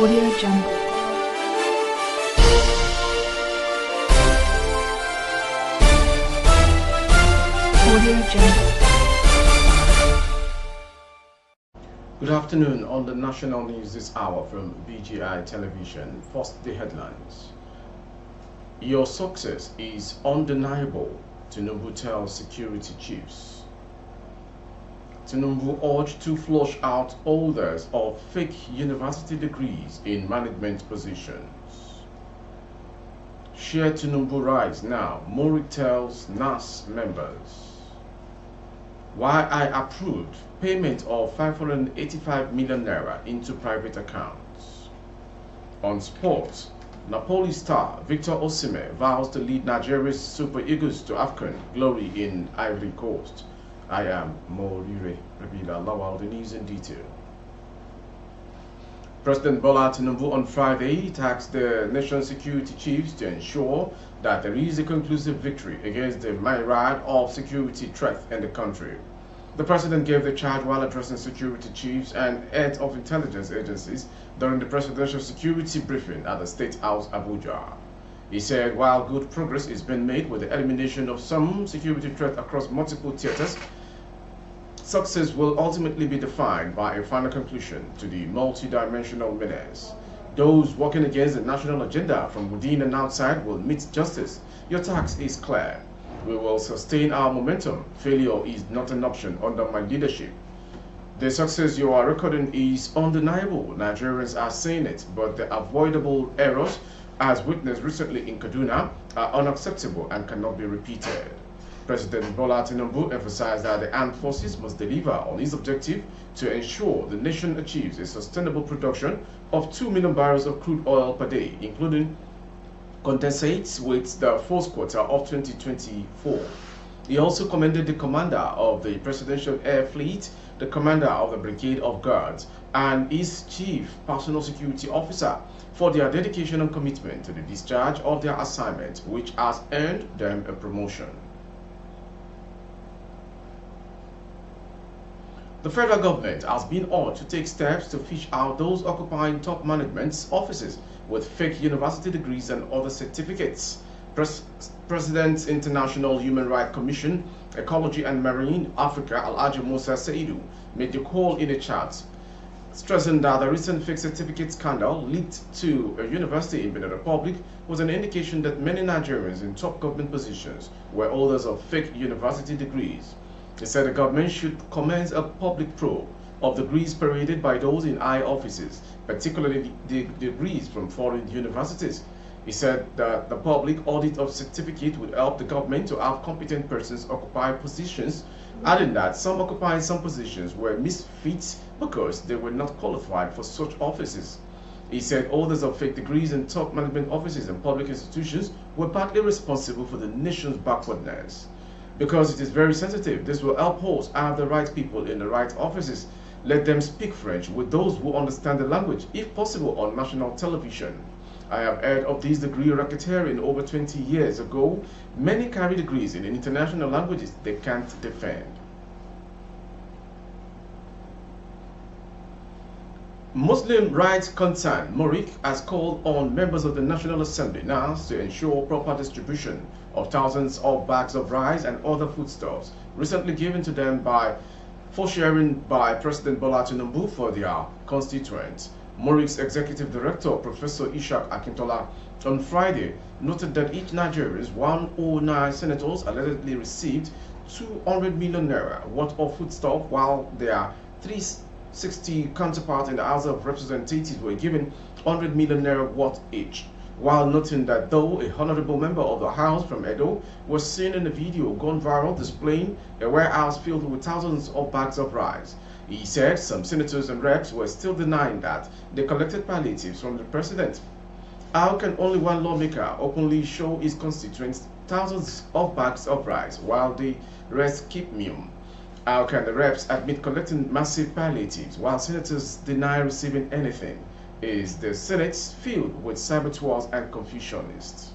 Audio Jungle. Audio Jungle. Good afternoon. On the national news this hour from BGI Television. First, the headlines. Your success is undeniable, Tinubu tells security chiefs. Tinubu urged to flush out holders of fake university degrees in management positions. Share Tinubu rise now, Morik tells NAS members. Why I approved payment of 585 million naira into private accounts. On sports, Napoli star Victor Osimhen vows to lead Nigeria's Super Eagles to AFCON glory in Ivory Coast. I am Morire Rabila Lawal, the news in detail. President Bola Tinubu on Friday tasked the nation's security chiefs to ensure that there is a conclusive victory against the myriad of security threats in the country. The president gave the charge while addressing security chiefs and heads of intelligence agencies during the presidential security briefing at the State House, Abuja. He said while good progress is being made with the elimination of some security threats across multiple theaters, success will ultimately be defined by a final conclusion to the multidimensional menace. Those working against the national agenda from within and outside will meet justice. Your task is clear. We will sustain our momentum. Failure is not an option under my leadership. The success you are recording is undeniable. Nigerians are saying it, but the avoidable errors, as witnessed recently in Kaduna, are unacceptable and cannot be repeated. President Bola Tinubu emphasized that the armed forces must deliver on its objective to ensure the nation achieves a sustainable production of 2 million barrels of crude oil per day, including condensates with the fourth quarter of 2024. He also commended the commander of the Presidential Air Fleet, the commander of the Brigade of Guards, and his chief personal security officer for their dedication and commitment to the discharge of their assignment, which has earned them a promotion. The federal government has been urged to take steps to fish out those occupying top management's offices with fake university degrees and other certificates. President's International Human Rights Commission, Ecology and Marine Africa, Alhaji Musa Saidu, made the call in a chat, stressing that the recent fake certificate scandal linked to a university in Benin Republic was an indication that many Nigerians in top government positions were holders of fake university degrees. He said the government should commence a public probe of degrees paraded by those in high offices, particularly the degrees from foreign universities. He said that the public audit of certificate would help the government to have competent persons occupy positions, adding that some occupying some positions were misfits because they were not qualified for such offices. He said holders of fake degrees in top management offices and public institutions were partly responsible for the nation's backwardness. Because it is very sensitive, this will help us have the right people in the right offices. Let them speak French with those who understand the language, if possible on national television. I have heard of this degree racketeering over 20 years ago. Many carry degrees in international languages they can't defend. Muslim rights concern Morik has called on members of the National Assembly now to ensure proper distribution of thousands of bags of rice and other foodstuffs recently given to them for sharing by President Bola Tinubu for their constituents. Morik's executive director, Professor Ishaq Akintola, on Friday noted that each Nigerian's 109 senators allegedly received 200 million naira worth of foodstuff, while their 360 counterparts in the House of Representatives were given 100 million naira worth each, while noting that though a honorable member of the House from Edo was seen in a video gone viral displaying a warehouse filled with thousands of bags of rice. He said some senators and reps were still denying that they collected palliatives from the president. How can only one lawmaker openly show his constituents thousands of bags of rice while the rest keep mum? How can the reps admit collecting massive palliatives while senators deny receiving anything? Is the Senate filled with saboteurs and confusionists?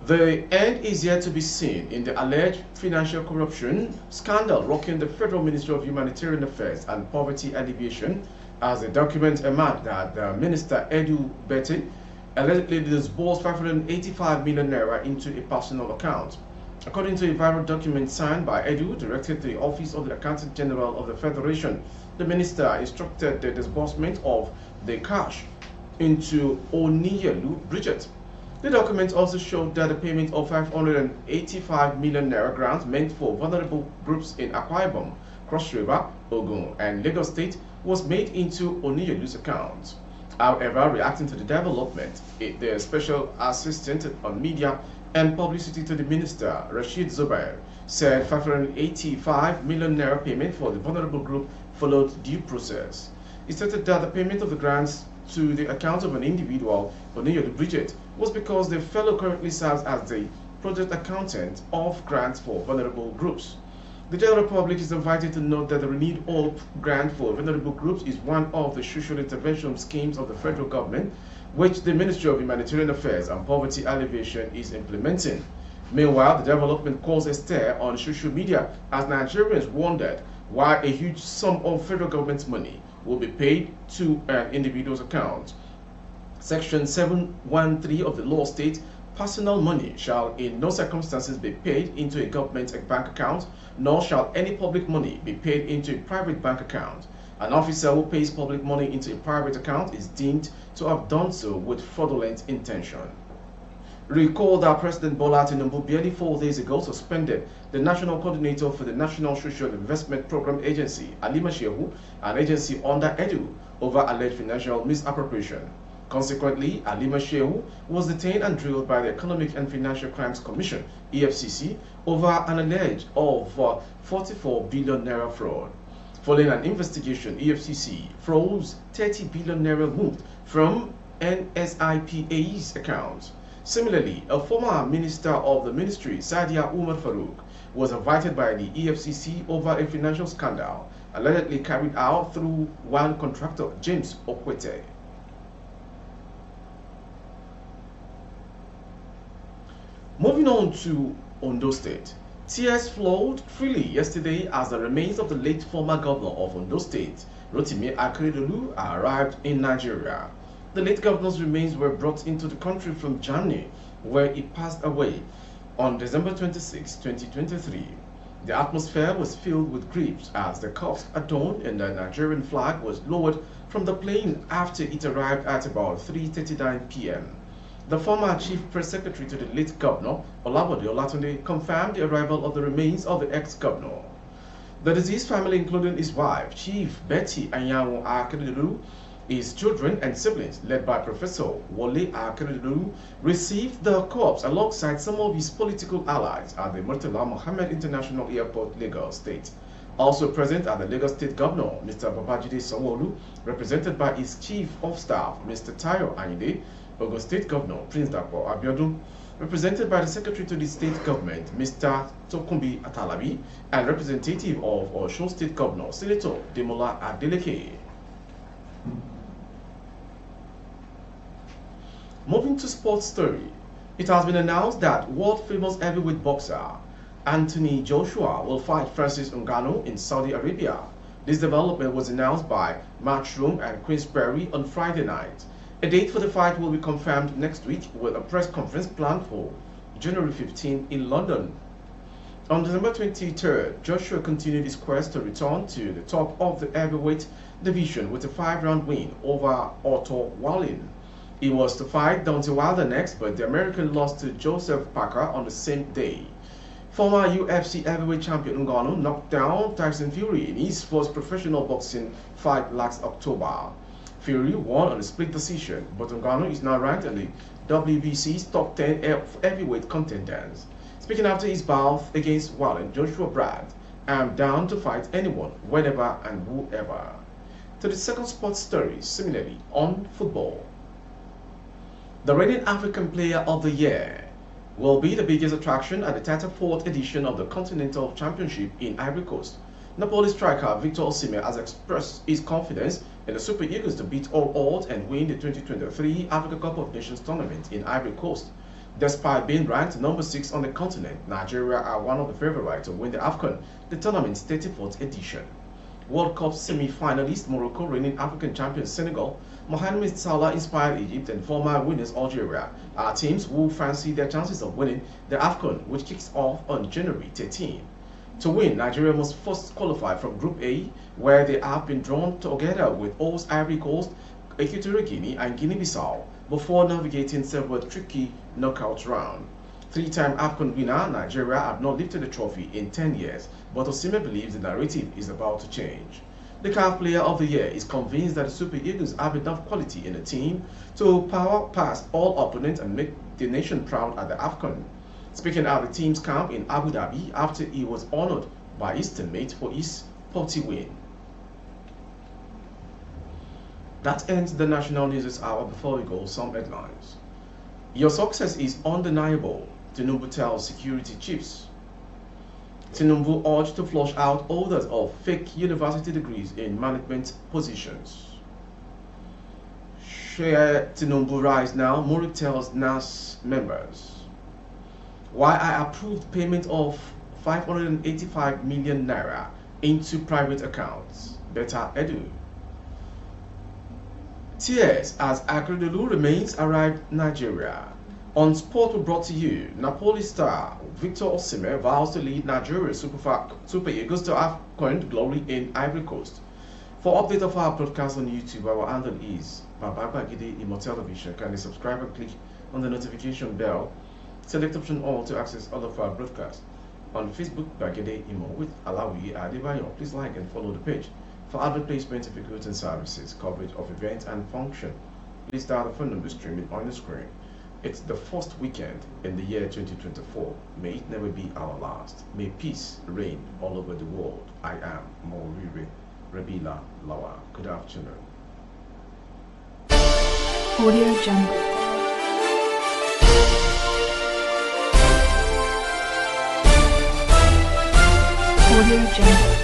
The end is yet to be seen in the alleged financial corruption scandal rocking the Federal Ministry of Humanitarian Affairs and Poverty Alleviation, as the document emerged that Minister Edu Betty allegedly disbursed 585 million naira into a personal account. According to a viral document signed by Edu, directed to the Office of the Accountant General of the Federation, the minister instructed the disbursement of the cash into Oniyelu Bridget. The document also showed that the payment of 585 million naira grants meant for vulnerable groups in Akwa Ibom, Cross River, Ogun, and Lagos State was made into Oniyelu's account. However, reacting to the development, the Special Assistant on Media and Publicity to the Minister, Rashid Zubair, said 585 million naira payment for the vulnerable group followed due process. He stated that the payment of the grants to the account of an individual, Oniyelu Bridget, was because the fellow currently serves as the project accountant of grants for vulnerable groups. The general public is invited to note that the Renewed Hope grant for vulnerable groups is one of the social intervention schemes of the federal government, which the Ministry of Humanitarian Affairs and Poverty Alleviation is implementing. Meanwhile, the development caused a stir on social media as Nigerians wondered why a huge sum of federal government money will be paid to an individual's account. Section 713 of the law states, personal money shall in no circumstances be paid into a government bank account, nor shall any public money be paid into a private bank account. An officer who pays public money into a private account is deemed to have done so with fraudulent intention. Recall that President Bola Tinubu barely 4 days ago suspended the National Coordinator for the National Social Investment Program Agency, Halima Shehu, an agency under Edu, over alleged financial misappropriation. Consequently, Halima Shehu was detained and drilled by the Economic and Financial Crimes Commission, EFCC, over an alleged of 44 billion naira fraud. Following an investigation, EFCC froze 30 billion naira moved from NSIPA's account. Similarly, a former minister of the ministry, Sadia Umar Farouk, was invited by the EFCC over a financial scandal allegedly carried out through one contractor, James Okwete. Moving on to Ondo State. Tears flowed freely yesterday as the remains of the late former governor of Ondo State, Rotimi Akeredolu, arrived in Nigeria. The late governor's remains were brought into the country from Germany, where he passed away on December 26, 2023. The atmosphere was filled with grief as the cuffs adorned and the Nigerian flag was lowered from the plane after it arrived at about 3:39 p.m. The former chief press secretary to the late governor, Olabode Olatunde, confirmed the arrival of the remains of the ex-governor. The deceased family, including his wife, Chief Betty Anyanwu Akeredolu, his children and siblings, led by Professor Wole Akeredolu, received the corpse alongside some of his political allies at the Murtala Mohammed International Airport, Lagos State. Also present are the Lagos State Governor, Mr. Babajide Sanwo-Olu, represented by his Chief of Staff, Mr. Tayo Ayinde, Ogun State Governor, Prince Dapo Abiodun, represented by the Secretary to the State Government, Mr. Tokunbi Atalabi, and representative of Osun State Governor, Senator Demola Adeleke. Moving to sports story, it has been announced that world-famous heavyweight boxer Anthony Joshua will fight Francis Ngannou in Saudi Arabia. This development was announced by Matchroom and Queensberry on Friday night. A date for the fight will be confirmed next week with a press conference planned for January 15 in London. On December 23rd, Joshua continued his quest to return to the top of the heavyweight division with a 5-round win over Otto Wallin. He was to fight Deontay Wilder next, but the American lost to Joseph Parker on the same day. Former UFC heavyweight champion Ngannou knocked down Tyson Fury in his first professional boxing fight last October. Fury won on a split decision, but Ngannou is now ranked in the WBC's top 10 heavyweight contenders. Speaking after his bout against Wallin, Joshua bragged, "I'm down to fight anyone, whenever and whoever." To the second sports story, similarly on football. The reigning African Player of the Year will be the biggest attraction at the 34th edition of the Continental Championship in Ivory Coast. Napoli striker Victor Osimhen has expressed his confidence in the Super Eagles to beat all odds and win the 2023 Africa Cup of Nations tournament in Ivory Coast. Despite being ranked number 6 on the continent, Nigeria are one of the favorites to win the AFCON, the tournament's 34th edition. World Cup semi-finalist Morocco, reigning African champion Senegal, Mohamed Salah-inspired Egypt, and former winners Algeria are teams who fancy their chances of winning the AFCON, which kicks off on January 13. To win, Nigeria must first qualify from Group A, where they have been drawn together with host Ivory Coast, Equatorial Guinea, and Guinea-Bissau, before navigating several tricky knockout rounds. Three-time AFCON winner, Nigeria have not lifted the trophy in 10 years, but Osimhen believes the narrative is about to change. The CAF Player of the Year is convinced that the Super Eagles have enough quality in the team to power past all opponents and make the nation proud at the AFCON. Speaking at the team's camp in Abu Dhabi after he was honored by his teammates for his 40 win. That ends the National News Hour. Before we go, some headlines. Your success is undeniable, Tinubu tells security chiefs. Tinubu urged to flush out holders of fake university degrees in management positions. Share Tinubu rise now, Murik tells NAS members. Why I approved payment of 585 million naira into private accounts. Better Edu. Tears as Akeredolu'S remains arrived Nigeria. On sport, we brought to you Napoli star Victor Osimhen vows to lead Nigeria Super Eagles to AFCON glory in Ivory Coast. For update of our broadcast on YouTube, our handle is Babagide Imo Television. Kindly subscribe and click on the notification bell. Select option all to access all of our broadcasts. On Facebook, Bagede Imo with Alawi Adebayo. Please like and follow the page. For advert placement of goods and services, coverage of events and function, please dial the phone number streaming on the screen. It's the first weekend in the year 2024. May it never be our last. May peace reign all over the world. I am Moriri Rabila Lawa. Good afternoon. Audio Jungle. Audio Jungle.